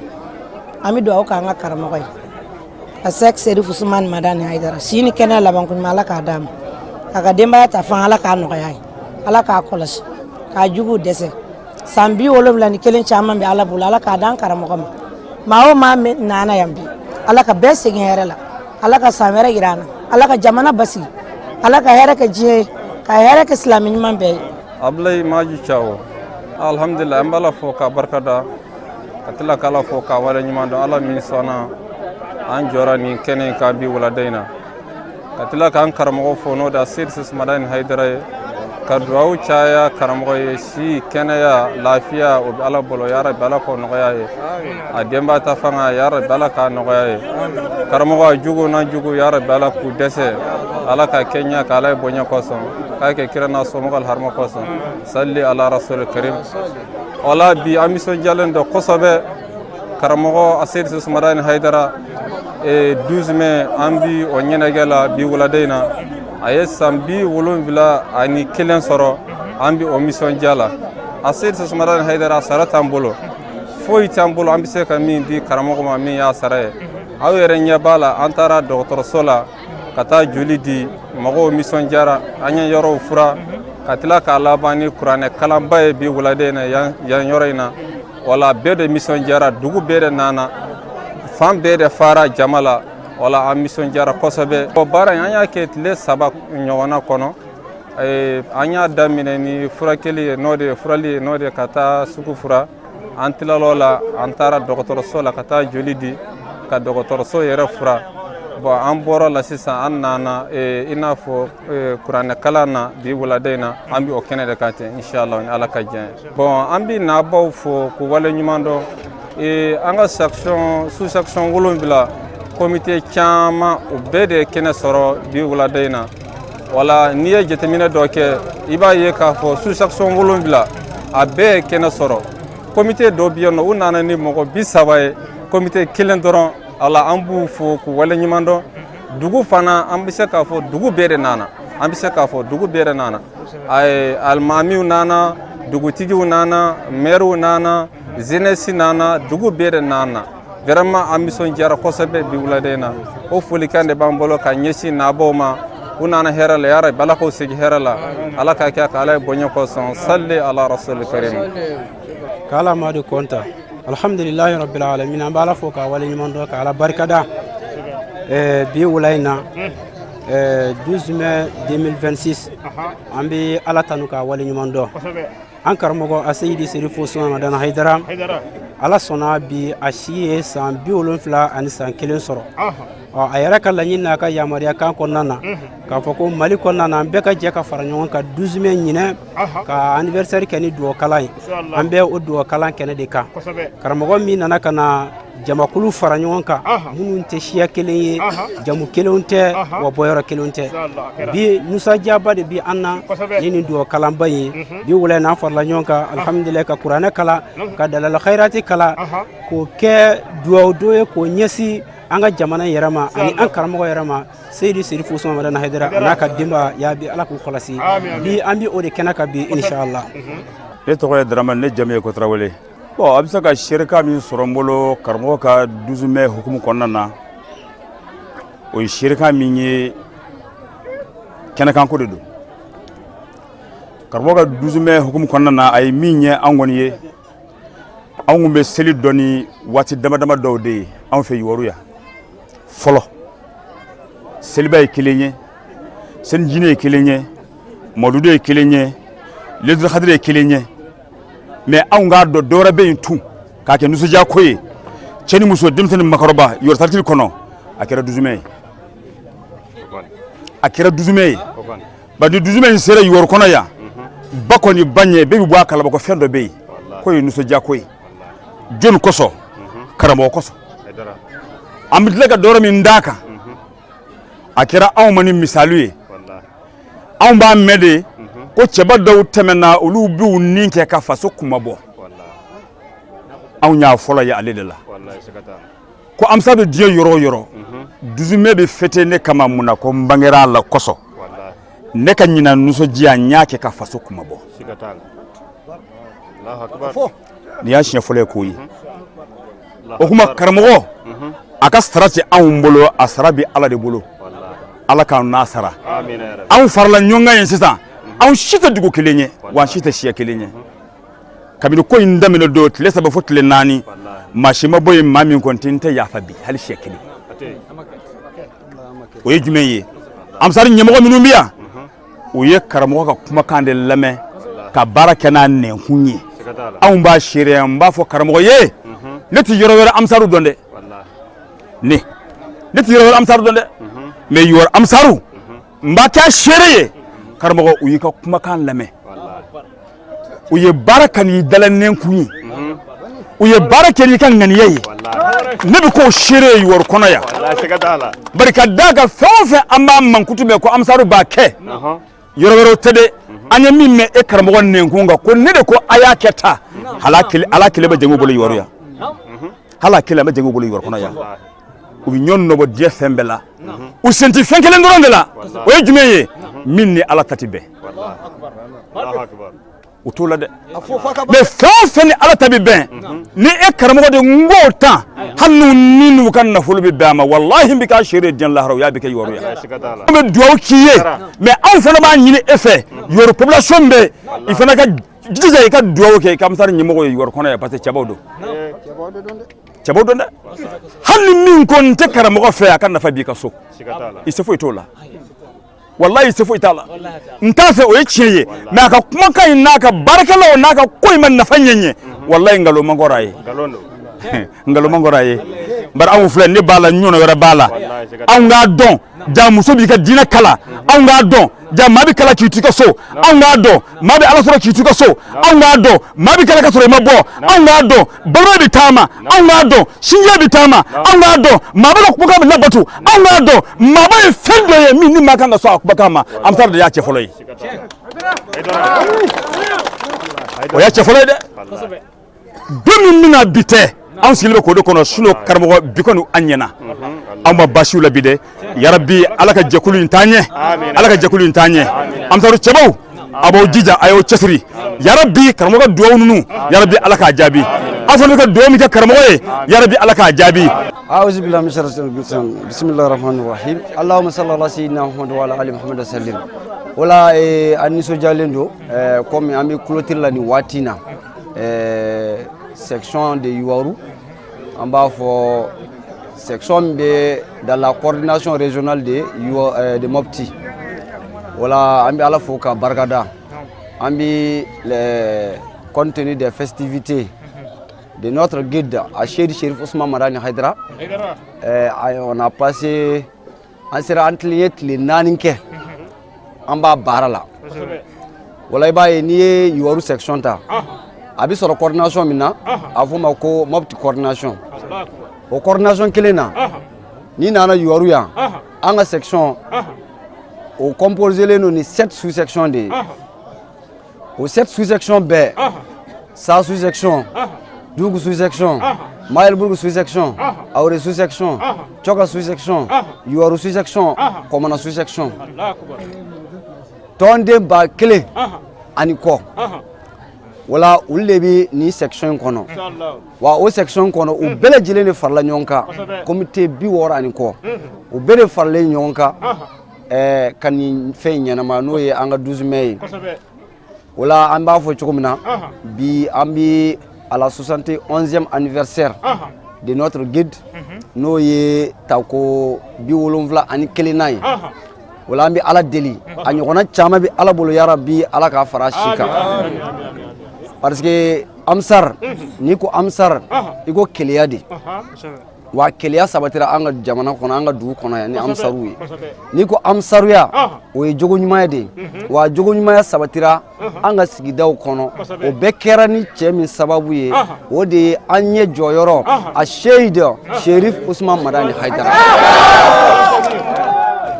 an bɛ duwawu k'an ka karamɔgɔ ye a Sek Serifu Usumani Madani Haidara si ni kɛnɛ laban ko ɲuman Ala k'a d'a ma a ka denbaya ta fan Ala k'a nɔgɔya ye Ala k'a kɔlɔsi k'a juguw dɛsɛ san 71 caman bɛ Ala bolo Ala k'a d'an karamɔgɔ ma maa o maa nana yan bi Ala ka bɛɛ segin hɛrɛ la Ala ka san wɛrɛ yira an na Ala ka jamana basigi Ala ka hɛrɛ kɛ diɲɛ ye ka hɛrɛ kɛ silamɛ ɲuman bɛɛ ye Ablaye Maji Thiaw alhamdulillah an b'Ala fo k'a barikada ka tila k'Ala fo k'a wale ɲuman dɔn Ala min sɔnna an jɔra nin kɛnɛ in kan bi wulada in na ka tila k'an karamɔgɔ fo n'o da Seydi Sise Madani Haidara ye ka duwawu caya karamɔgɔ ye si kɛnɛya lafiya o bɛ Ala bolo ya Rabbi Ala k'o nɔgɔya ye a denbaya ta fanga ya Rabbi Ala k'a nɔgɔya ye karamɔgɔ a jugu na jugu ya Rabbi Ala k'u dɛsɛ Ala ka kɛɲɛ k'Ala ye bonya kosɔn k'a kɛ kira n'a somɔgɔw harama kosɔn salli ala rasul karim o la bi an nisɔndiyalen don kosɛbɛ karamɔgɔ Seydi Sise Madani Haidara 12 mai an bi o ɲɛnajɛ la bi wulada in na a ye san 71 sɔrɔ an bi o nisɔndiya la a Seydi Sise Madani Haidara sara t'an bolo foyi t'an bolo an bɛ se ka min di karamɔgɔ ma min y'a sara ye aw yɛrɛ ɲɛ b'a la an taara dɔgɔtɔrɔso la ka taa joli di mɔgɔw nisɔndiyara an ye yɔrɔw fura ka tila k'a laban ni kuranɛ kalanba ye bi wulada in na yan yɔrɔ in na wala bɛɛ de nisɔndiyara dugu bɛɛ de nana fan bɛɛ de fara jama la wala an nisɔndiyara kosɛbɛ o baara in an y'a kɛ tile 3 ɲɔgɔnna kɔnɔ an y'a daminɛ ni furakɛli ye n'o de ye furali ye n'o de ye ka taa sugu fura an tilal'o la an taara dɔgɔtɔrɔso la ka taa joli di ka dɔgɔtɔrɔso yɛrɛ fura bon an bɔra la sisan an nana i n'a fɔ kuranɛ kalan na bi wulada in na an bɛ o kɛnɛ de kan ten inshallah ni Ala ka diɲɛ ye bon an bɛ naabaw fo k'u wale ɲuman dɔn an ka section sous section 7 comité caman o bɛɛ de ye kɛnɛ sɔrɔ bi wulada in na wala n'i ye jateminɛ dɔ kɛ i b'a ye k'a fɔ sous section 7 a bɛɛ ye kɛnɛ sɔrɔ comité dɔ bɛ yen nɔ u nana ni mɔgɔ 30 ye comité kelen dɔrɔn ala an b'u fo k'u wale ɲuman dɔn dugu fana an bɛ se k'a fɔ dugu bɛɛ de nana an bɛ se k'a fɔ dugu bɛɛ de nana alimamiw nana dugutigiw nana maires nana jeunesse nana dugu bɛɛ de nana vraiment an nisɔndiyara kosɛbɛ bi wulada in na o folikan de b'an bolo ka ɲɛsin naabaw ma u nana hɛrɛ la ya Rabbi Ala k'o segi hɛrɛ la Ala ka kɛ k'Ala ye bonya kosɔn salli ala rasul karim k'Ala Amadu Konta alhamdulillahi rabbil alamin an b'Ala fo k'a wale ɲuman dɔn k'Ala barikada bi wula in na 12 mai 2026 an bɛ Ala tanu k'a wale ɲuman dɔn an karamɔgɔ Seydi Serifu Usumani Madani Haidara Ala sɔnna bi a si ye san 70 ani san 1 sɔrɔ a yɛrɛ ka laɲini n'a ka yamaruya kan kɔnɔna na k'a fɔ ko Mali kɔnɔna na an bɛɛ ka jɛ ka fara ɲɔgɔn kan 12 mai ɲinɛ ka anniversaire kɛ ni duwawu kalan ye an bɛ o duwawu kalan kɛnɛ de kan karamɔgɔ min nana ka na jamakulu fara ɲɔgɔn kan minnu tɛ siya kelen ye jamu kelenw tɛ wa bɔyɔrɔ kelenw tɛ bi nusajaba de bi an na ni nin duwawu kalanba ye bi wula in na an farala ɲɔgɔn kan alhamdulilayi ka kuranɛ kalan ka dalal khairati kalan k'o kɛ duwawu don ye k'o ɲɛsin an ka jamana yɛrɛ ma ani an karamɔgɔ yɛrɛ ma Seydi Serifu Usumani Madani Haidara n'a ka denba ya bi Ala k'u kɔlɔsi bi an bi o de kɛnɛ kan bi inshallah ne tɔgɔ ye Daramani ne jamu ye ko Tarawele bon a bɛ se ka serika min sɔrɔ n bolo karamɔgɔ ka 12 mai hukumu kɔnɔna na o ye serika min ye kɛnɛkanko de don karamɔgɔ ka 12 mai hukumu kɔnɔna na a ye min ɲɛ an kɔni ye an kun bɛ seli dɔ ni waati dama dama dɔw de ye an fɛ Yuwaru yan fɔlɔ seliba ye kelen ye selinjinɛ ye kelen ye mawuludu ye kelen ye laylatul kadiri ye kelen ye mais anw k'a dɔn dɔ wɛrɛ bɛ yen tun k'a kɛ nisɔndiya ko ye cɛ ni muso denmisɛnnin ni makɔrɔba Yuwaru sarati kɔnɔ a kɛra 12 mai ye a kɛra 12 mai ye bari 12 mai in sera Yuwaru kɔnɔ yan ba kɔni ba ɲɛ bɛɛ bɛ bɔ a kalama ko fɛn dɔ bɛ yen k'o ye nisɔndiya ko ye jɔnni kosɔn karamɔgɔ kɔsɔn an bɛ tila ka dɔrɔ min d'a kan a kɛra anw ma ni misali ye anw b'a mɛn de ko cɛba dɔw tɛmɛna olu b'u nin kɛ ka faso kuma bɔ anw y'a fɔlɔ ye ale de la ko amsa bɛ diɲɛ yɔrɔ o yɔrɔ dusumɛ bɛ fêter ne kama mun na ko n bangera a la kɔsɔn ne ka ɲina nisɔndiya n y'a kɛ ka faso kuma bɔ nin y'a siɲɛ fɔlɔ ye k'o ye o kuma karamɔgɔ a ka sara tɛ anw bolo a sara bɛ Ala de bolo Ala k'an n'a sara anw farala ɲɔgɔn kan ye sisan anw si tɛ dugu kelen ye wa an si tɛ siya kelen ye kabini ko in daminɛ don tile 3 fo tile 4 maa si ma bɔ yen maa min kɔni tɛ n tɛ yafa bi hali siya kelen o ye jumɛn ye Amsari ɲɛmɔgɔ minnu bɛ yan u ye karamɔgɔ ka kumakan de lamɛn ka baara kɛ n'a nɛnkun ye anw b'a seereya n b'a fɔ karamɔgɔ ye ne tɛ yɔrɔ wɛrɛ Amsaru dɔn dɛ ne tɛ yɔrɔ wɛrɛ Amsaru dɔn dɛ mais yɔrɔ Amsaru n b'a kɛ a seere ye karamɔgɔ u y'i ka kumakan lamɛn u ye baara kɛ n'i dala nɛnkun ye u ye baara kɛ n'i ka ŋaniya ye ne bɛ k'o seere ye yɔrɔ kɔnɔ yan bari ka d'a kan fɛn o fɛn an b'a mankutu mɛn ko Amsaru b'a kɛ yɔrɔ wɛrɛw tɛ dɛ an ye min mɛn e karamɔgɔ nɛnkun kan ko ne de ko a y'a kɛ tan Ala kelen bɛ jɛngɛ u bolo yɔrɔ yan Ala kelen bɛ jɛngɛ u bolo yɔrɔ kɔnɔ yan u bɛ ɲɔgɔn nɔbɔ diɲɛ fɛn bɛɛ la u sen tɛ fɛn kelen dɔrɔn de la o ye jumɛn ye min ni Ala ta tɛ bɛn u t'o la dɛ mais fɛn o fɛn ni Ala ta bɛ bɛn ni e karamɔgɔ de n b'o tan hali n'u ka nafolo bɛ bɛn a ma walahi n bɛ k'a seere diɲɛ lahara u y'a bɛ kɛ yɔrɔ yan an bɛ dugawu k'i ye mais anw fana b'a ɲini e fɛ yɔrɔ population bɛ i fana ka jija i ka dugawu kɛ i ka Amsari ɲɛmɔgɔ ye yɔrɔ kɔnɔ yan parce que cɛbaw don cɛbaw don dɛ hali ni min ko n tɛ karamɔgɔ fɛ a ka nafa b'i ka so i se foyi t'o la wallahi se foyi t'a la n t'a fɛ o ye tiɲɛ ye mais a ka kumakan in n'a ka baarakɛlaw n'a ka ko in ma nafa ɲɛ n ye wallahi nkalon man kɔrɔ a ye nkalon man kɔrɔ a ye bari anw filɛ ne b'a la ɲɔgɔn wɛrɛ b'a la anw k'a dɔn ja muso b'i ka diinɛ kala anw k'a dɔn ja maa bɛ kala k'i to i ka so anw k'a dɔn maa bɛ Ala sɔrɔ k'i to i ka so anw k'a dɔn maa bɛ kala ka sɔrɔ i ma bɔ anw k'a dɔn balo bɛ taama anw k'a dɔn sinjiya bɛ taama anw k'a dɔn maa bɛ ka kumakan bɛ labato anw k'a dɔn maa bɛ ye fɛn dɔ ye min ni maa kan ka sɔn a kumakan ma Amsari de y'a cɛ fɔlɔ ye o y'a cɛ fɔlɔ ye dɛ don min bɛna bi tɛ anw sigilen bɛ k'o de kɔnɔ sinon karamɔgɔ bi kɔni an ɲɛna anw ma baasiw la bi dɛ yarabi Ala ka jɛkulu in t'an ɲɛ Ala ka jɛkulu in t'an ɲɛ Amsaru cɛbaw a b'aw jija a y'aw cɛsiri yarabi karamɔgɔ ka dugawu ninnu yarabi Ala k'a jaabi aw fana bɛ ka dugawu min kɛ karamɔgɔ ye yarabi Ala k'a jaabi a'udhu billahi minash shaitanir rajim bismillahir rahmanir rahim allahumma salli ala sayyidina muhammad wa ala ali muhammad sallim wala an nisɔndiyalen don comme an bɛ clôture la nin waati na section de Yuwaru on b'a fɔ section de dans la coordination régionale de Mopti voilà on bɛ Ala fo ka barikada on bɛ compte tenu des festivités de notre guide à Chérif Ousmane Madani Haidara on a passé an sera an tile naani kɛ an b'a baara la wala i b'a ye n'i ye Yuwaru section ta a bɛ sɔrɔ coordination min na a fɔ ma ko Mopti coordination o coordination kelen na n'i nana Yuwaru yan an ka section o composé len don ni 7 sous section de ye o 7 sous section bɛɛ Sa sous section Dugu sous section Mayelburgu sous section Aure sous section Choka sous section Yuwaru sous section Komana sous section tonde ba kelen ani kɔ wala olu de bɛ ni section kɔnɔ wa o section kɔnɔ u bɛɛ lajɛlen de farala ɲɔgɔn kan comité 60 ani kɔ u bɛɛ de faralen ɲɔgɔn kan ka nin fɛn ɲɛnama n'o ye an ka 12 mai ye wala an b'a fɔ cogo min na bi an bɛ à la 71e anniversaire de notre guide n'o ye tako 71 ani kelenna ye wala an bɛ Ala deli a ɲɔgɔnna caman bɛ Ala bolo yarabi Ala k'a fara si kan parce que Amsar ni ko Amsar i ko keleya de wa keleya sabatira an ka jamana kɔnɔ an ka dugu kɔnɔ yan ni amsaru ye n'i ko amsaruya o ye jogo ɲumanya de wa jogo ɲumanya sabatira an ka sigidaw kɔnɔ o bɛɛ kɛra ni cɛ min sababu ye o de ye an ɲɛ jɔyɔrɔ a Seyid Sherif Usman Madani Haidara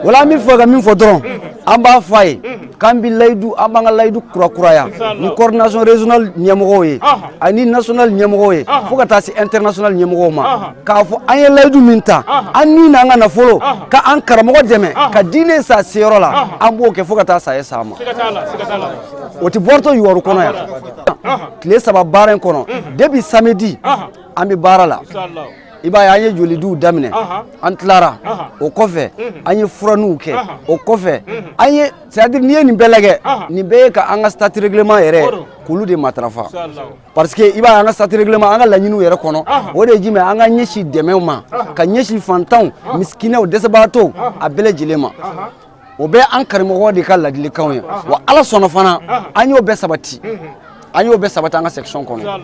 wala an bɛ fɛ ka min fɔ dɔrɔn an b'a fɔ a ye k'an bɛ layidu an b'an ka layidu kurakuraya ni coordination régional ɲɛmɔgɔw ye ani national ɲɛmɔgɔw ye fo ka taa se international ɲɛmɔgɔw ma k'a fɔ an ye layidu min ta an ni n'an ka nafolo ka an karamɔgɔ dɛmɛ ka diinɛ sa seyɔrɔ la an b'o kɛ fo ka taa saya sa ma o tɛ bɔrɔtɔ Yuwaru kɔnɔ yan tile 3 baara in kɔnɔ depuis samedi an bɛ baara la i b'a ye an ye jolidiw daminɛ an tilara o kɔfɛ an ye furaninw kɛ o kɔfɛ an ye c'est-à-dire n'i ye nin bɛɛ lajɛ nin bɛɛ ye ka an ka statut règlement yɛrɛ k'olu de matarafa parce que i b'a ye an ka statut règlement an ka laɲiniw yɛrɛ kɔnɔ o de ye jumɛn an ka ɲɛsin dɛmɛw ma ka ɲɛsin fantanw miskinɛw dɛsɛbagatɔw a bɛɛ lajɛlen ma o bɛ an karamɔgɔ de ka ladilikanw ye wa Ala sɔnna fana an y'o bɛɛ sabati an ka section kɔnɔ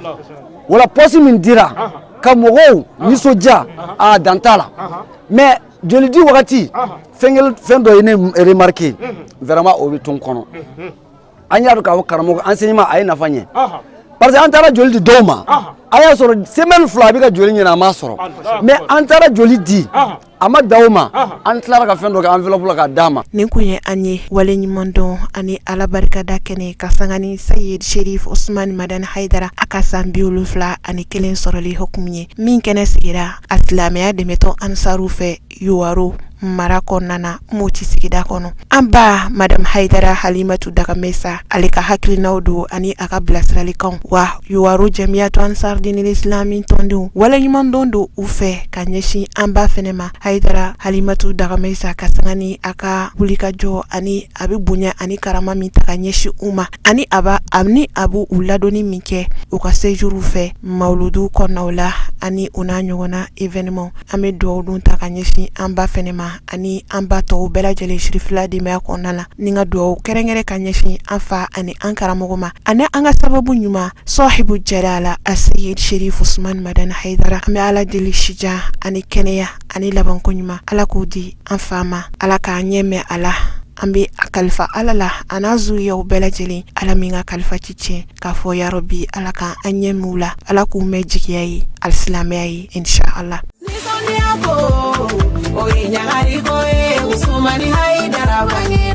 wala poste min dira ka mɔgɔw nisɔndiya a dan t'a la mais jolidi wagati fɛn dɔ ye ne remarqué vraiment o bɛ to n kɔnɔ an y'a dɔn k'a fɔ karamɔgɔ enseignement a ye nafa ɲɛ parce que an taara joli di dɔw ma a y'a sɔrɔ semaine 2 a bɛ ka joli ɲini a m'a sɔrɔ mais an taara joli di a ma da o ma an tilara ka fɛn dɔ kɛ enveloppe la k'a d'a ma nin kun ye an ye wale ɲuman dɔn ani Ala barikada kɛnɛ ka sanga ni Seyid Sherif Usman Madani Haidara a ka san 71 sɔrɔli hukumu ye min kɛnɛ sigira a silamɛya dɛmɛtɔ ansaru fɛ Yuwaru mara kɔnɔna na Moti sigida kɔnɔ an ba Madame Haidara Halimatu Dagamesa ale ka hakilinaw don ani a ka bilasiralikanw wa Yuwaru Jamiyatu Ansar Dinil Islami tɔndenw wale ɲuman dɔn don u fɛ ka ɲɛsin an ba fɛnɛ ma Haidara Halimatu Dagamesa ka sanga ni a ka wulikajɔ ani a bɛ bonya ani karama min ta ka ɲɛsin u ma ani a b'u ladonni min kɛ u ka séjour fɛ mawludu kɔnɔnaw la ani u n'a ɲɔgɔnna événement an bɛ dugawu dun ta ka ɲɛsin an ba fɛnɛ ma ani an ba tɔw bɛɛ lajɛlen sirifila denbaya kɔnɔna la ni ka dugawu kɛrɛnkɛrɛn ka ɲɛsin an fa ani an karamɔgɔ ma ani an ka sababu ɲuman Sahibu Jalala a Seyid Sherif Usman Madani Haidara an bɛ Ala deli sija ani kɛnɛya ani labanko ɲuman Ala k'o di an fa ma Ala k'a ɲɛ mɛn a la an bɛ a kalifa Ala la a n'a zuriyaw bɛɛ lajɛlen Ala min ka kalifa ci tiɲɛ k'a fɔ ya Rabbi Ala k'an ɲɛ m'u la Ala k'u mɛn jigiya ye alisilamɛya ye inshallah Oye, ñagari koe, Usmani Haidara banye.